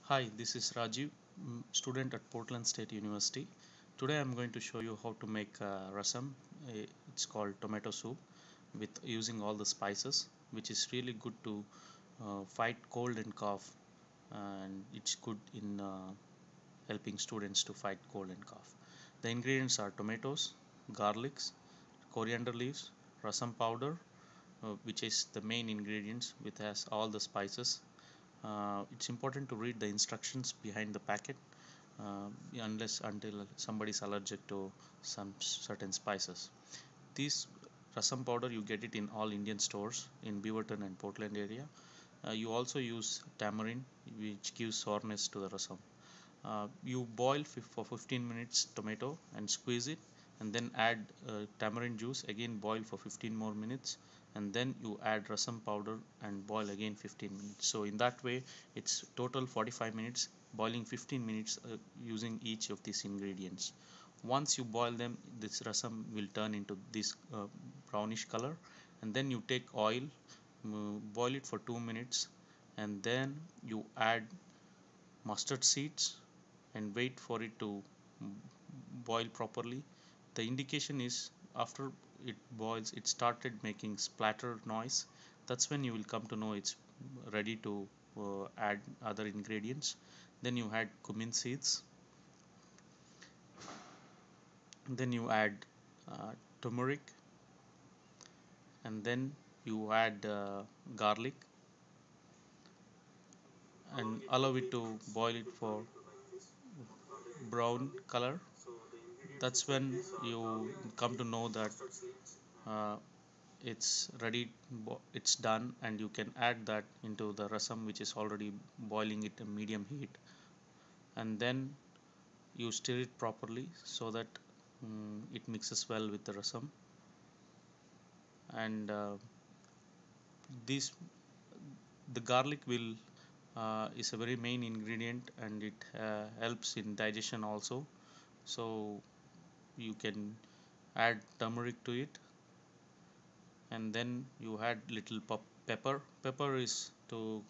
Hi, this is Rajiv, student at Portland State University. Today I'm going to show you how to make rasam. It's called tomato soup with using all the spices, which is really good to fight cold and cough, and it's good in helping students to fight cold and cough. The ingredients are tomatoes, garlics, coriander leaves, rasam powder, which is the main ingredients, which has all the spices. It's important to read the instructions behind the packet, uh, unless until somebody is allergic to some certain spices. This rasam powder you get it in all Indian stores in Beaverton and Portland area. You also use tamarind, which gives sourness to the rasam. You boil for 15 minutes tomato and squeeze it, and then add tamarind juice, again boil for 15 more minutes, and then you add rasam powder and boil again 15 minutes. So in that way it's total 45 minutes, boiling 15 minutes using each of these ingredients. Once you boil them, this rasam will turn into this brownish color, and then you take oil, boil it for 2 minutes, and then you add mustard seeds and wait for it to boil properly. The indication is after it boils, it started making splatter noise. That's when you will come to know it's ready to add other ingredients. Then you add cumin seeds, then you add uh, turmeric, and then you add garlic and allow it to boil it for brown color. That's when you come to know that uh, it's ready, it's done, and you can add that into the rasam, which is already boiling it at medium heat, and then you stir it properly so that it mixes well with the rasam. And this the garlic will is a very main ingredient, and it helps in digestion also. So you can add turmeric to it, and then you add little pepper is to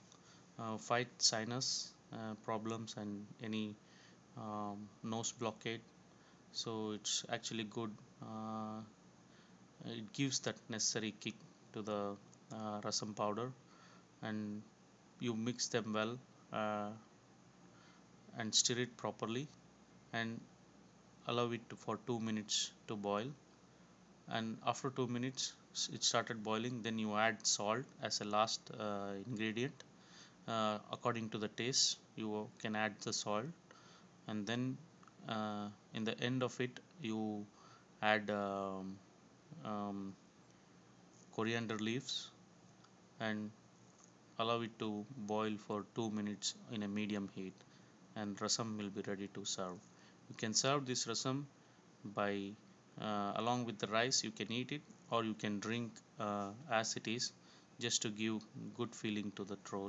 fight sinus problems and any nose blockade. So it's actually good. It gives that necessary kick to the rasam powder, and you mix them well, uh, and stir it properly, and allow it for 2 minutes to boil. And after 2 minutes it started boiling, then you add salt as a last ingredient. According to the taste you can add the salt, and then in the end of it you add um, coriander leaves and allow it to boil for 2 minutes in a medium heat, and rasam will be ready to serve. You can serve this rasam by along with the rice. You can eat it, or you can drink as it is, just to give good feeling to the throat.